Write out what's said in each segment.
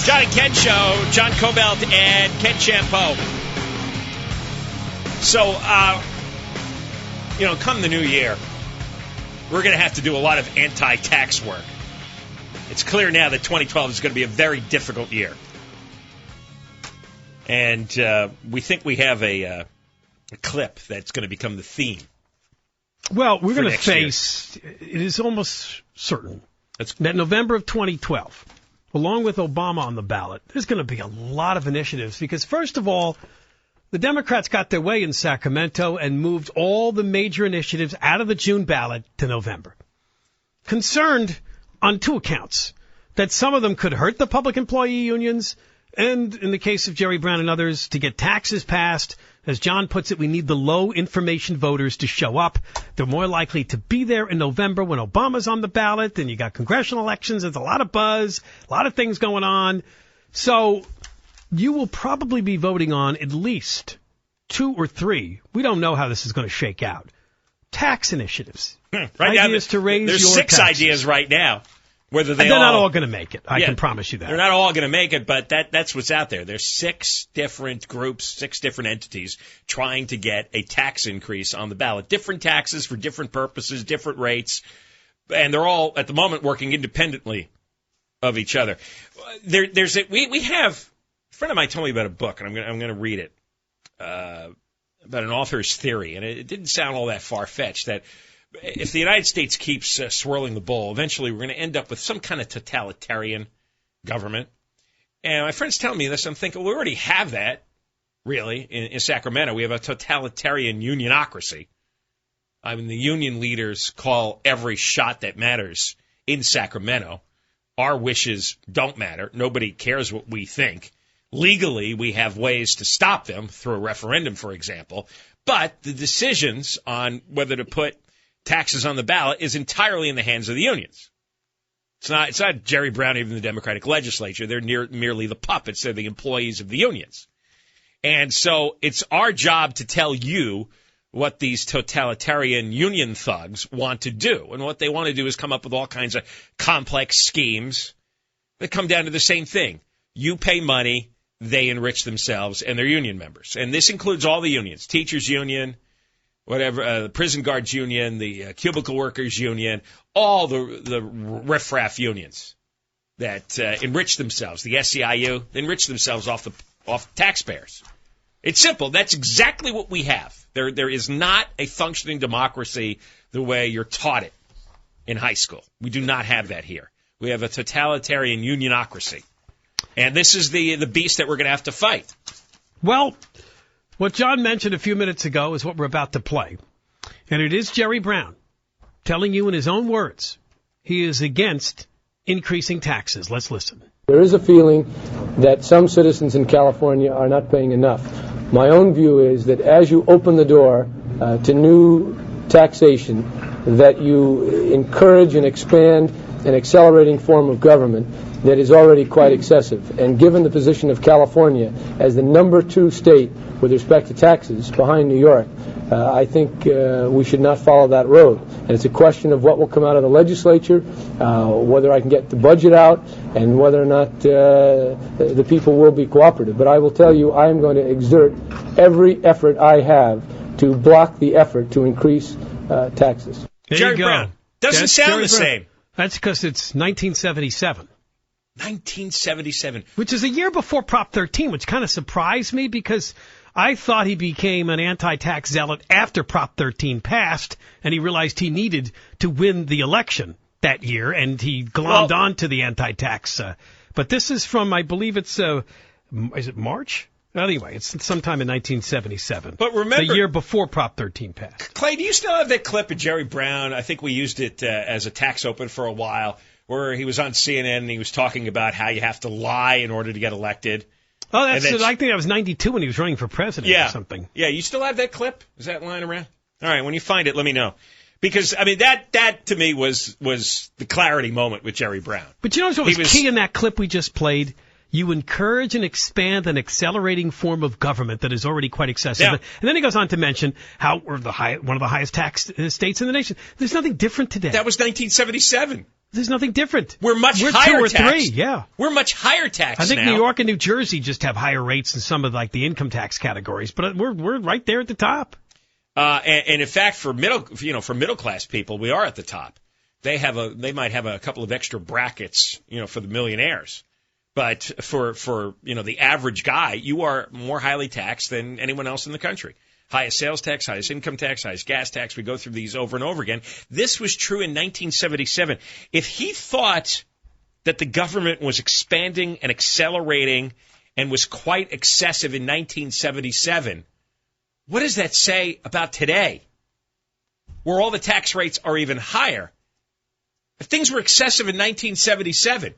John and Ken Show, John Cobelt and Ken Champeau. So, come the new year, we're going to have to do a lot of anti-tax work. It's clear now that 2012 is going to be a very difficult year. And we think we have a clip that's going to become the theme. Well, we're going to face, it is almost certain, that November of 2012, along with Obama on the ballot, there's going to be a lot of initiatives because, first of all, the Democrats got their way in Sacramento and moved all the major initiatives out of the June ballot to November. Concerned on two accounts, that some of them could hurt the public employee unions, and in the case of Jerry Brown and others, to get taxes passed. As John puts it, we need the low information voters to show up. They're more likely to be there in November when Obama's on the ballot, and you got congressional elections. There's a lot of buzz, a lot of things going on. So you will probably be voting on at least 2 or 3. We don't know how this is going to shake out. Tax initiatives. Right ideas now, to raise there's your 6 taxes. ideas right now. Whether they're not all going to make it. I can promise you that. They're not all going to make it, but that's what's out there. There's 6 different groups, 6 different entities trying to get a tax increase on the ballot. Different taxes for different purposes, different rates, and they're all, at the moment, working independently of each other. We have, a friend of mine told me about a book, and I'm going to read it, about an author's theory, and it didn't sound all that far-fetched, that if the United States keeps swirling the bowl, eventually we're going to end up with some kind of totalitarian government. And my friend's telling me this. I'm thinking, we already have that, really, in Sacramento. We have a totalitarian unionocracy. I mean, the union leaders call every shot that matters in Sacramento. Our wishes don't matter. Nobody cares what we think. Legally, we have ways to stop them through a referendum, for example. But the decisions on whether to put taxes on the ballot is entirely in the hands of the unions. It's not Jerry Brown, even the Democratic legislature. They're merely the puppets. They're the employees of the unions. And so it's our job to tell you what these totalitarian union thugs want to do. And what they want to do is come up with all kinds of complex schemes that come down to the same thing. You pay money, they enrich themselves and their union members. And this includes all the unions, teachers union, whatever, the prison guards union, the cubicle workers union, all the riffraff unions that enrich themselves. The SEIU, they enrich themselves off taxpayers. It's simple. That's exactly what we have. There is not a functioning democracy the way you're taught it in high school. We do not have that here. We have a totalitarian unionocracy. And this is the beast that we're going to have to fight. Well, what John mentioned a few minutes ago is what we're about to play. And it is Jerry Brown telling you in his own words he is against increasing taxes. Let's listen. There is a feeling that some citizens in California are not paying enough. My own view is that as you open the door to new taxation, that you encourage and expand an accelerating form of government that is already quite excessive. And given the position of California as the number 2 state with respect to taxes behind New York, I think we should not follow that road. And it's a question of what will come out of the legislature, whether I can get the budget out, and whether or not the people will be cooperative. But I will tell you, I am going to exert every effort I have to block the effort to increase taxes. Jerry Brown. Doesn't sound the same. That's because it's 1977. 1977. Which is a year before Prop 13, which kind of surprised me because I thought he became an anti-tax zealot after Prop 13 passed, and he realized he needed to win the election that year, and he glommed on to the anti-tax. But this is from, I believe it's, is it March? Anyway, it's sometime in 1977. But remember, the year before Prop 13 passed. Clay, do you still have that clip of Jerry Brown? I think we used it as a tax open for a while, where he was on CNN and he was talking about how you have to lie in order to get elected. Oh, I think that was 92 when he was running for president or something. Yeah, you still have that clip? Is that lying around? All right, when you find it, let me know. Because, I mean, that to me was the clarity moment with Jerry Brown. But you know what was key in that clip we just played? You encourage and expand an accelerating form of government that is already quite excessive. Yeah. And then he goes on to mention how we're one of the highest tax states in the nation. There's nothing different today. That was 1977. There's nothing different. We're higher 2 or taxed. 3, yeah. We're much higher taxed now. I think New York and New Jersey just have higher rates in some of like the income tax categories, but we're right there at the top. And in fact, for middle class people, we are at the top. They might have a couple of extra brackets, for the millionaires. But for the average guy, you are more highly taxed than anyone else in the country. Highest sales tax, highest income tax, highest gas tax. We go through these over and over again. This was true in 1977. If he thought that the government was expanding and accelerating and was quite excessive in 1977, what does that say about today, where all the tax rates are even higher? If things were excessive in 1977,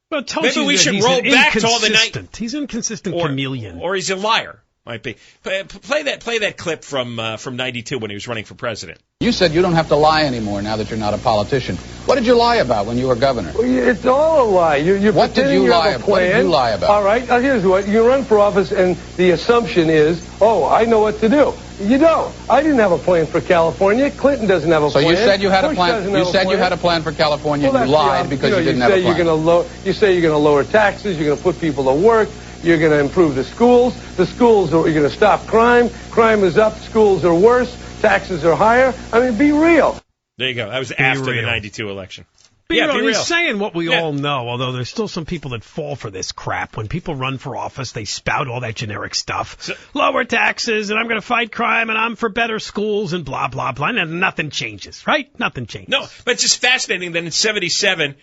well, maybe we should roll back to all the night. He's an inconsistent chameleon, or he's a liar. Might be. Play that clip from 92 when he was running for president. You said you don't have to lie anymore now that you're not a politician. What did you lie about when you were governor? It's all a lie. What did you lie about? What did you lie about? All right, here's what. You run for office and the assumption is, I know what to do. You don't. I didn't have a plan for California. Clinton doesn't have a plan. So you said you had a plan. You said you had a plan for California. You lied because you didn't have a plan. You say you're going to lower taxes. You're going to put people to work. You're going to improve the schools. You're going to stop crime. Crime is up. Schools are worse. Taxes are higher. I mean, be real. There you go. That was after the 92 election. Be real. He's saying what we all know, although there's still some people that fall for this crap. When people run for office, they spout all that generic stuff. Lower taxes, and I'm going to fight crime, and I'm for better schools, and blah, blah, blah. And nothing changes, right? Nothing changes. No, but it's just fascinating that in 77,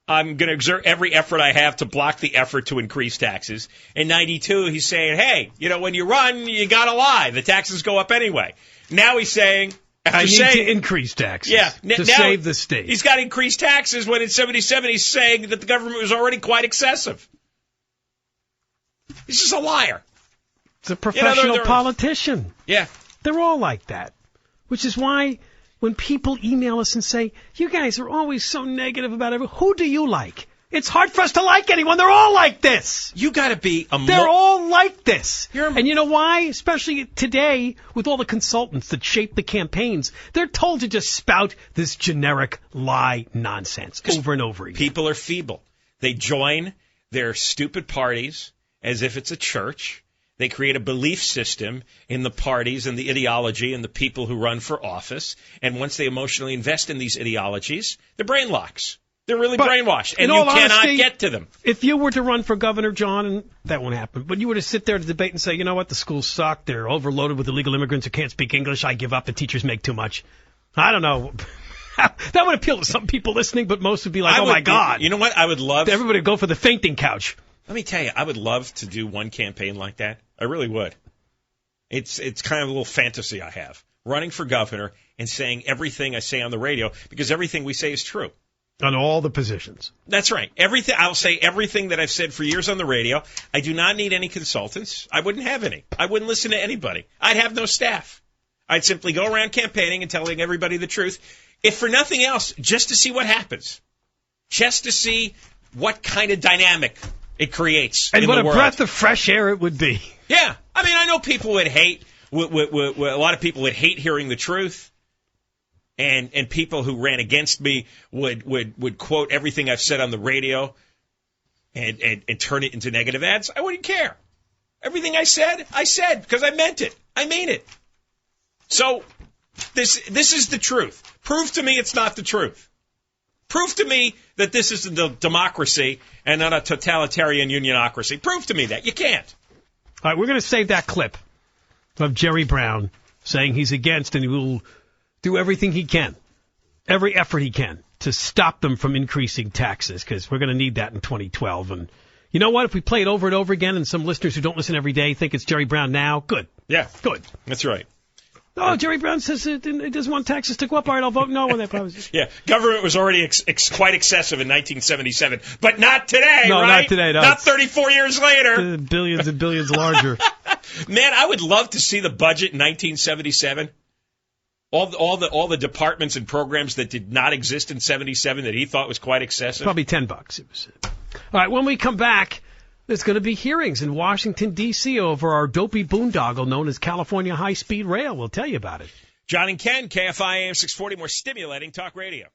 I'm going to exert every effort I have to block the effort to increase taxes. In 92, he's saying, hey, when you run, you got to lie. The taxes go up anyway. Now he's saying, I need to increase taxes to save the state. He's got to increase taxes when in 77 he's saying that the government was already quite excessive. He's just a liar. It's a professional politician. Yeah. They're all like that, which is why when people email us and say, you guys are always so negative about everything, who do you like? It's hard for us to like anyone. They're all like this. You got to be They're all like this. And you know why? Especially today, with all the consultants that shape the campaigns, they're told to just spout this generic lie nonsense over and over again. People are feeble. They join their stupid parties as if it's a church. They create a belief system in the parties and the ideology and the people who run for office. And once they emotionally invest in these ideologies, they're brain locks. They're really brainwashed, and you cannot get to them. If you were to run for governor, John, and that won't happen, but you were to sit there to debate and say, you know what, the schools suck, they're overloaded with illegal immigrants who can't speak English, I give up, the teachers make too much. I don't know. That would appeal to some people listening, but most would be like, my God. You know what? I would love... Everybody would go for the fainting couch. Let me tell you, I would love to do one campaign like that. I really would. It's kind of a little fantasy I have. Running for governor and saying everything I say on the radio, because everything we say is true. On all the positions. That's right. I'll say everything that I've said for years on the radio. I do not need any consultants. I wouldn't have any. I wouldn't listen to anybody. I'd have no staff. I'd simply go around campaigning and telling everybody the truth, if for nothing else, just to see what happens. Just to see what kind of dynamic it creates in the world. And what a breath of fresh air it would be. Yeah. I mean, I know people would hate, a lot of people would hate hearing the truth. And people who ran against me would quote everything I've said on the radio and turn it into negative ads. I wouldn't care. Everything I said because I meant it. I mean it. So this is the truth. Prove to me it's not the truth. Prove to me that this is a democracy and not a totalitarian unionocracy. Prove to me that. You can't. All right, we're going to save that clip of Jerry Brown saying he's against and he will do everything he can, every effort he can, to stop them from increasing taxes, because we're going to need that in 2012. And you know what? If we play it over and over again and some listeners who don't listen every day think it's Jerry Brown now, good. Yeah. Good. That's right. Oh, Jerry Brown says it doesn't want taxes to go up. All right, I'll vote no on that proposition. Yeah, government was already quite excessive in 1977, but not today, no, right? No, not today. No. Not 34 years later. Billions and billions larger. Man, I would love to see the budget in 1977. All the departments and programs that did not exist in 77 that he thought was quite excessive. Probably $10. All right, when we come back, there's going to be hearings in Washington, D.C. over our dopey boondoggle known as California High-Speed Rail. We'll tell you about it. John and Ken, KFI AM 640, more stimulating talk radio.